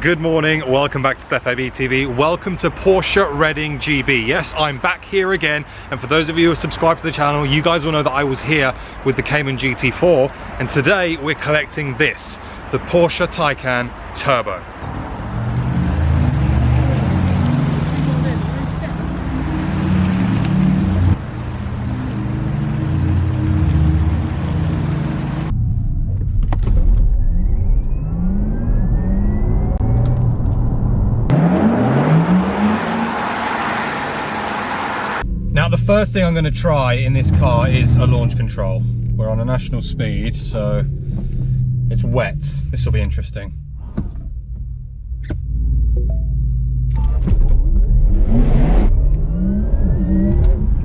Good morning, welcome back to Stef ABtv. Welcome to Porsche Reading GB. Yes, I'm back here again, and for those of you who are subscribed to the channel, you guys will know that I was here with the Cayman GT4, and today we're collecting this, the Porsche Taycan Turbo. Now the first thing I'm going to try in this car is a launch control. We're on a national speed, so it's wet. This will be interesting.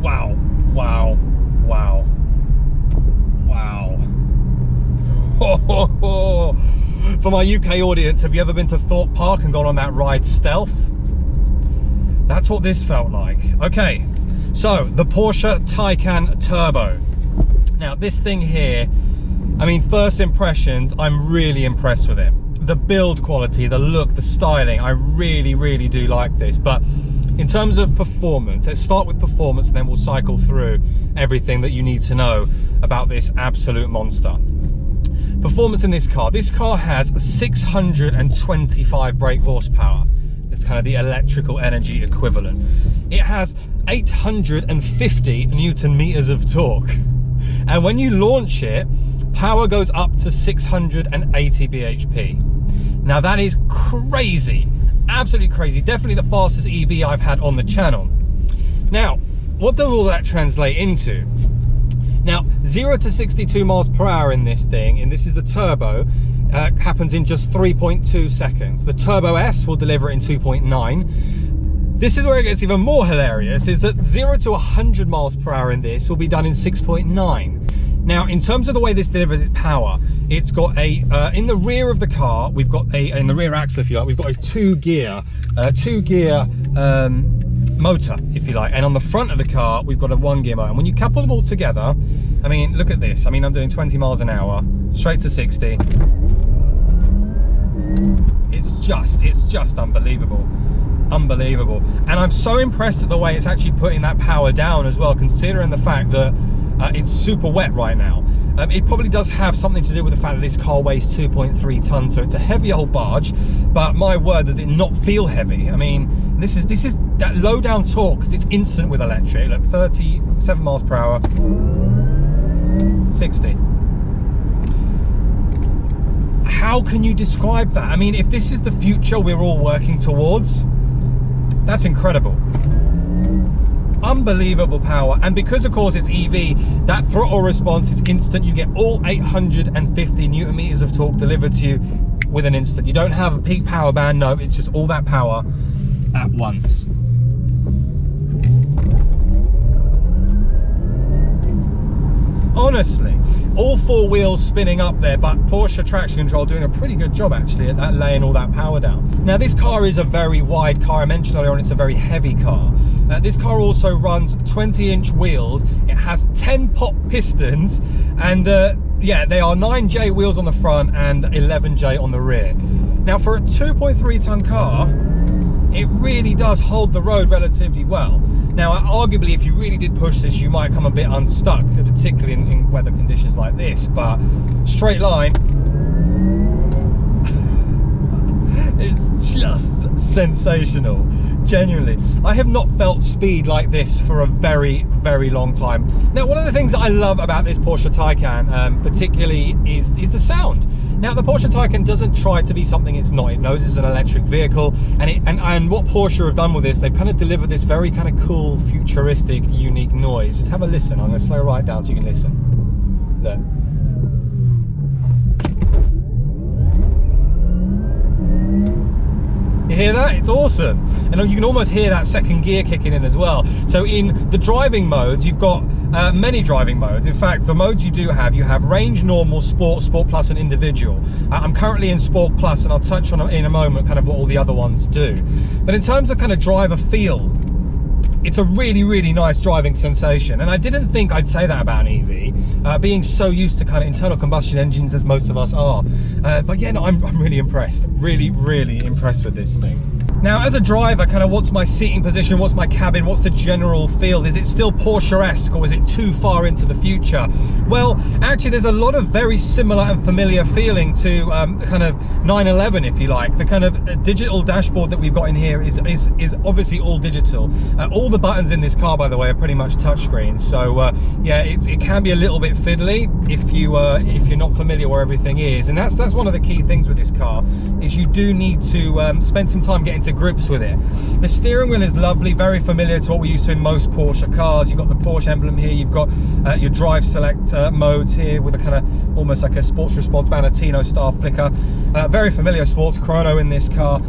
Wow, wow, wow, wow. Ho, ho, ho. For my UK audience, have you ever been to Thorpe Park and gone on that ride Stef? That's what this felt like. Okay. So, the Porsche Taycan Turbo. Now, this thing here, I mean, first impressions, I'm really impressed with it. The build quality, the look, the styling, I really do like this. But in terms of performance, let's start with performance and then we'll cycle through everything that you need to know about this absolute monster. Performance in this car has 625 brake horsepower. It's kind of the electrical energy equivalent. It has 850 Newton meters of torque. And when you launch it, power goes up to 680 bhp. Now that is crazy, absolutely crazy. Definitely the fastest EV I've had on the channel. Now, what does all that translate into? Now, 0 to 62 miles per hour in this thing, and this is the turbo, happens in just 3.2 seconds. The Turbo S will deliver it in 2.9. This is where it gets even more hilarious, is that 0 to 100 miles per hour in this will be done in 6.9. Now, in terms of the way this delivers its power, it's got a, in the rear of the car, we've got a, in the rear axle, if you like, we've got a two gear motor, if you like. And on the front of the car, we've got a 1 gear motor. And when you couple them all together, I mean, look at this. I mean, I'm doing 20 miles an hour, straight to 60. It's just unbelievable. Unbelievable. And I'm so impressed at the way it's actually putting that power down as well, considering the fact that it's super wet right now. It probably does have something to do with the fact that this car weighs 2.3 tons, so it's a heavy old barge, but my word, does it not feel heavy. I mean, this is that low down torque, because it's instant with electric. Look, 37 miles per hour, 60. How can you describe that? I mean, if this is the future we're all working towards, that's incredible. Unbelievable power. And because of course it's EV, that throttle response is instant. You get all 850 Newton meters of torque delivered to you with an instant. You don't have a peak power band, no, it's just all that power at once. Honestly, all four wheels spinning up there, but Porsche Traction Control doing a pretty good job actually at laying all that power down. Now this car is a very wide car. I mentioned earlier on it's a very heavy car. This car also runs 20-inch wheels. It has 10 pop pistons, and yeah, they are 9J wheels on the front and 11J on the rear. Now for a 2.3 ton car, it really does hold the road relatively well. Now, arguably, if you really did push this, you might come a bit unstuck, particularly in weather conditions like this, but straight line, it's just sensational, genuinely. I have not felt speed like this for a very long time. Now, one of the things that I love about this Porsche Taycan, particularly, is the sound. Now, the Porsche Taycan doesn't try to be something it's not. It knows it's an electric vehicle, and what Porsche have done with this, they've kind of delivered this very kind of cool, futuristic, unique noise. Just have a listen. I'm going to slow right down so you can listen. Look. You hear that? It's awesome. And you can almost hear that second gear kicking in as well. So in the driving modes, you've got many driving modes. In fact, the modes you have range, normal, sport, sport plus, and individual. I'm currently in sport plus, and I'll touch on in a moment kind of what all the other ones do. But in terms of kind of driver feel, it's a really, really nice driving sensation. And I didn't think I'd say that about an EV, being so used to kind of internal combustion engines as most of us are. But yeah, no, I'm really impressed. Really, really impressed with this thing. Now, as a driver, kind of what's my seating position, what's my cabin, what's the general feel? Is it still Porsche-esque, or is it too far into the future? Well, actually, there's a lot of very similar and familiar feeling to kind of 911, if you like. The kind of digital dashboard that we've got in here is obviously all digital. All the buttons in this car, by the way, are pretty much touchscreens. So yeah, it can be a little bit fiddly if you're not familiar where everything is. And that's one of the key things with this car, is you do need to spend some time getting to grips with it. The steering wheel is lovely, very familiar to what we're used to in most Porsche cars. You've got the Porsche emblem here, you've got your drive select modes here with a kind of almost like a sports response Valentino style flicker. Very familiar sports chrono in this car.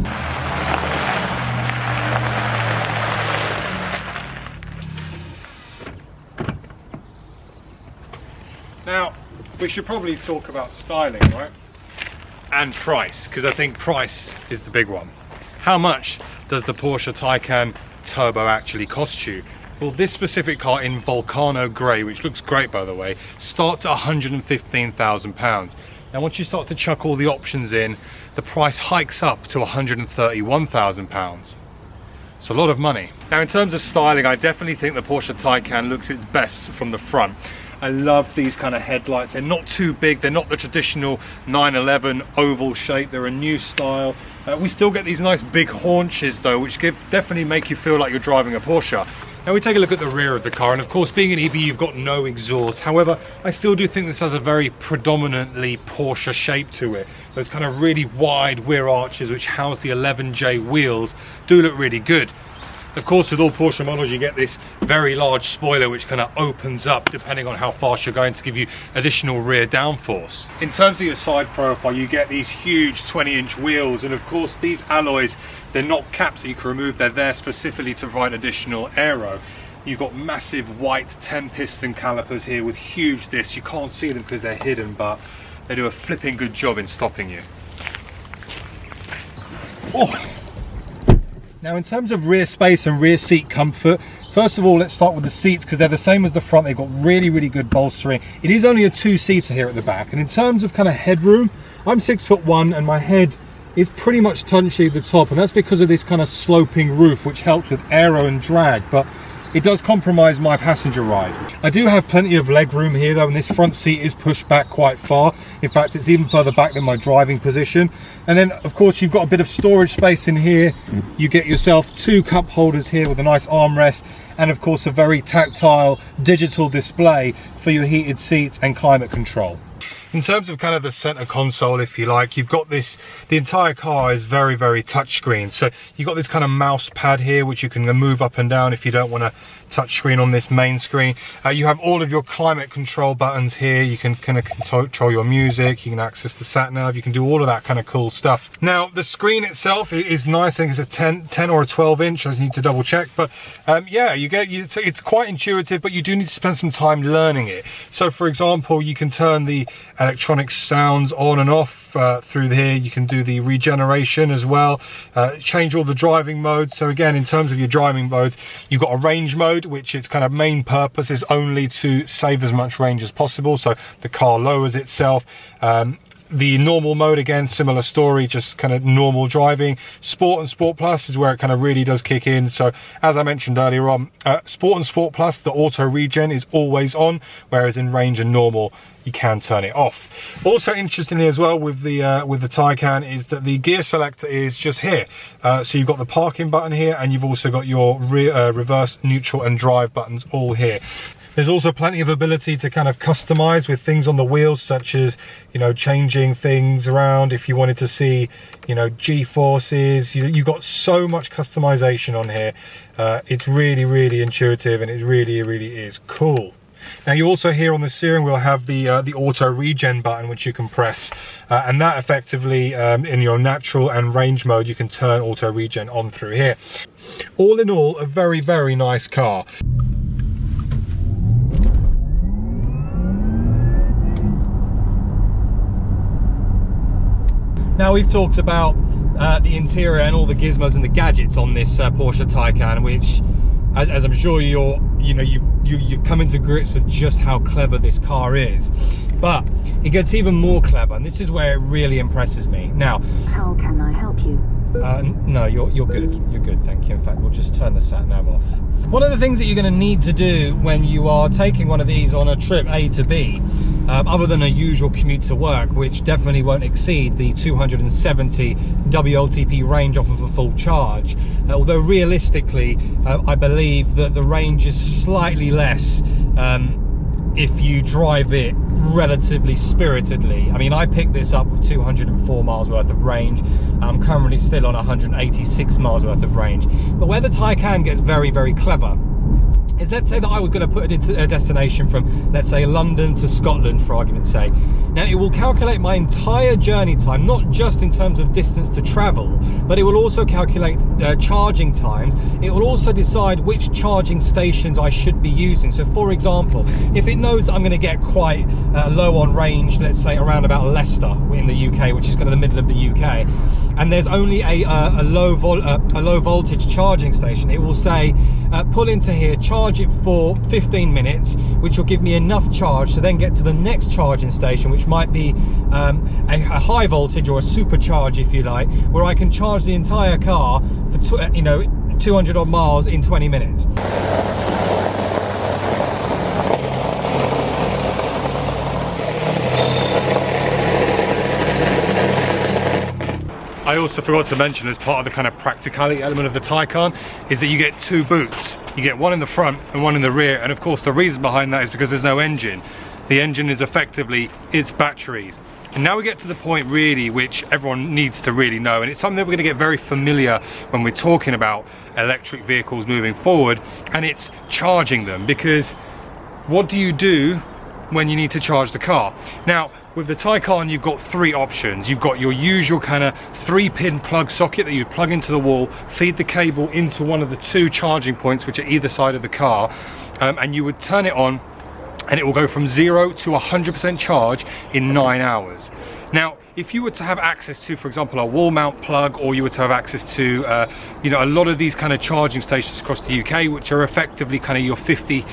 Now, we should probably talk about styling, right? And price, because I think price is the big one. How much does the Porsche Taycan Turbo actually cost you? Well, this specific car in Volcano Grey, which looks great by the way, starts at £115,000. Now once you start to chuck all the options in, the price hikes up to £131,000. It's a lot of money. Now in terms of styling, I definitely think the Porsche Taycan looks its best from the front. I love these kind of headlights. They're not too big, they're not the traditional 911 oval shape, they're a new style. We still get these nice big haunches though, which definitely make you feel like you're driving a Porsche. Now we take a look at the rear of the car, and of course being an EV you've got no exhaust. However, I still do think this has a very predominantly Porsche shape to it. Those kind of really wide rear arches which house the 11J wheels do look really good. Of course, with all Porsche models you get this very large spoiler which kind of opens up depending on how fast you're going to give you additional rear downforce. In terms of your side profile, you get these huge 20-inch wheels, and of course these alloys, they're not caps that you can remove, they're there specifically to provide additional aero. You've got massive white 10-piston calipers here with huge discs. You can't see them because they're hidden, but they do a flipping good job in stopping you. Oh. Now in terms of rear space and rear seat comfort, first of all let's start with the seats, because they're the same as the front. They've got really, really good bolstering. It is only a two-seater here at the back, and in terms of kind of headroom, I'm 6'1" and my head is pretty much touching the top, and that's because of this kind of sloping roof which helps with aero and drag, but it does compromise my passenger ride. I do have plenty of leg room here though, and this front seat is pushed back quite far. In fact, it's even further back than my driving position. And then of course you've got a bit of storage space in here. You get yourself two cup holders here with a nice armrest, and of course a very tactile digital display for your heated seats and climate control. In terms of kind of the center console, if you like, you've got this, the entire car is very, very touchscreen. So you've got this kind of mouse pad here, which you can move up and down if you don't want to touchscreen on this main screen. You have all of your climate control buttons here. You can kind of control your music, you can access the sat nav, you can do all of that kind of cool stuff. Now the screen itself is nice. I think it's a 10 or a 12 inch, I need to double check, but yeah, it's quite intuitive, but you do need to spend some time learning it. So for example, you can turn the electronic sounds on and off through here. You can do the regeneration as well, change all the driving modes. So again, in terms of your driving modes, you've got a range mode, which its kind of main purpose is only to save as much range as possible, so the car lowers itself. The normal mode, again, similar story, just kind of normal driving. Sport and Sport Plus is where it kind of really does kick in. So as I mentioned earlier on, Sport and Sport Plus, the auto regen is always on, whereas in range and normal you can turn it off. Also interestingly as well with the Taycan is that the gear selector is just here. So you've got the parking button here, and you've also got your reverse, neutral and drive buttons all here. There's also plenty of ability to kind of customize with things on the wheels, such as, you know, changing things around if you wanted to see, you know, G-forces. You've got so much customization on here. It's really, really intuitive, and it really, really is cool. Now you also here on the steering wheel have the auto regen button, which you can press, and that effectively in your natural and range mode you can turn auto regen on through here. All in all, a very, very nice car. Now we've talked about the interior and all the gizmos and the gadgets on this Porsche Taycan, which as I'm sure you're coming to grips with just how clever this car is. But it gets even more clever, and this is where it really impresses me. Now, how can I help you? No, you're good. You're good, thank you. In fact, we'll just turn the sat nav off. One of the things that you're going to need to do when you are taking one of these on a trip A to B, other than a usual commute to work, which definitely won't exceed the 270 WLTP range off of a full charge, although realistically, I believe that the range is slightly less if you drive it relatively spiritedly. I mean, I picked this up with 204 miles worth of range. I'm currently still on 186 miles worth of range. But where the Taycan gets very, very clever is, let's say that I was going to put it into a destination from, let's say, London to Scotland, for argument's sake. Now, it will calculate my entire journey time, not just in terms of distance to travel, but it will also calculate charging times. It will also decide which charging stations I should be using. So, for example, if it knows that I'm going to get quite low on range, let's say around about Leicester in the UK, which is kind of the middle of the UK, and there's only a low voltage charging station, it will say, pull into here, charge it for 15 minutes, which will give me enough charge to then get to the next charging station, which might be a high voltage or a supercharge, if you like, where I can charge the entire car for 200 odd miles in 20 minutes. I also forgot to mention, as part of the kind of practicality element of the Taycan, is that you get two boots. You get one in the front and one in the rear, and of course the reason behind that is because there's no engine. The engine is effectively its batteries. And now we get to the point really which everyone needs to really know, and it's something that we're going to get very familiar when we're talking about electric vehicles moving forward, and it's charging them. Because what do you do when you need to charge the car? Now, with the Taycan, you've got three options. You've got your usual kind of 3-pin plug socket that you plug into the wall, feed the cable into one of the two charging points which are either side of the car, and you would turn it on, and it will go from 0 to 100% charge in 9 hours. Now, if you were to have access to, for example, a wall mount plug, or you were to have access to, a lot of these kind of charging stations across the UK, which are effectively kind of your 50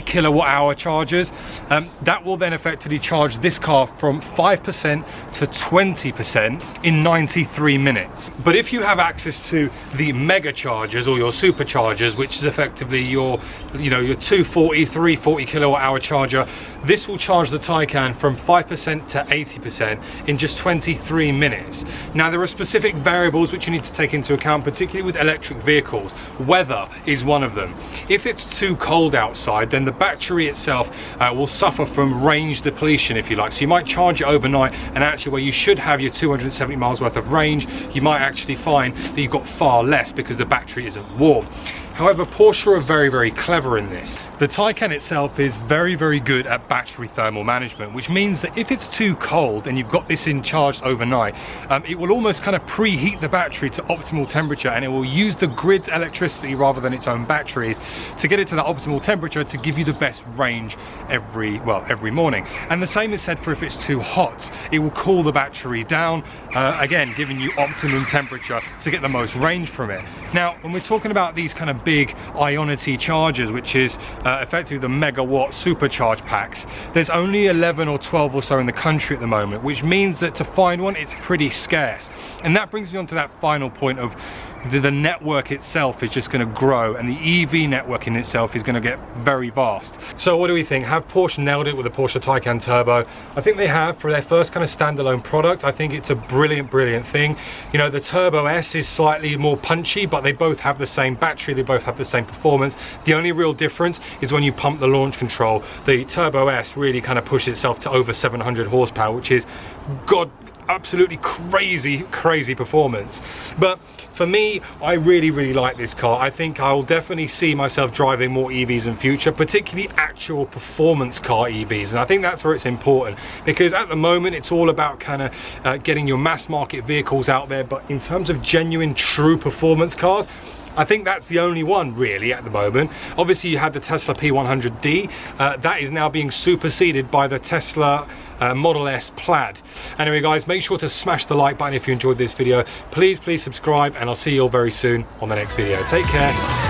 kilowatt hour chargers, that will then effectively charge this car from 5% to 20% in 93 minutes. But if you have access to the mega chargers or your superchargers, which is effectively your 240, 340 kilowatt hour charger, this will charge the Taycan from 5% to 80% in just 23 minutes. Now, there are specific variables which you need to take into account, particularly with electric vehicles. Weather is one of them. If it's too cold outside, then the battery itself will suffer from range depletion, if you like. So you might charge it overnight, and actually where you should have your 270 miles worth of range, you might actually find that you've got far less because the battery isn't warm. However, Porsche are very, very clever in this. The Taycan itself is very, very good at battery thermal management, which means that if it's too cold and you've got this in charged overnight, it will almost kind of preheat the battery to optimal temperature, and it will use the grid's electricity rather than its own batteries to get it to that optimal temperature to give you the best range every morning. And the same is said for if it's too hot. It will cool the battery down, again, giving you optimum temperature to get the most range from it. Now, when we're talking about these kind of big Ionity chargers, which is effectively the megawatt supercharge packs, there's only 11 or 12 or so in the country at the moment, which means that to find one, it's pretty scarce. And that brings me on to that final point of the network itself is just going to grow, and the EV network in itself is going to get very vast. So what do we think? Have Porsche nailed it with the Porsche Taycan Turbo? I think they have. For their first kind of standalone product, I think it's a brilliant thing. You know, the Turbo S is slightly more punchy, but they both have the same battery, they both have the same performance. The only real difference is when you pump the launch control. The Turbo S really kind of pushes itself to over 700 horsepower, which is absolutely crazy performance. But for me, I really like this car. I think I'll definitely see myself driving more EVs in future, particularly actual performance car EVs, and I think that's where it's important, because at the moment it's all about kind of getting your mass market vehicles out there, but in terms of genuine true performance cars, I think that's the only one really at the moment. Obviously you had the Tesla P100D, that is now being superseded by the Tesla Model S Plaid. Anyway guys, make sure to smash the like button if you enjoyed this video. Please subscribe, and I'll see you all very soon on the next video. Take care.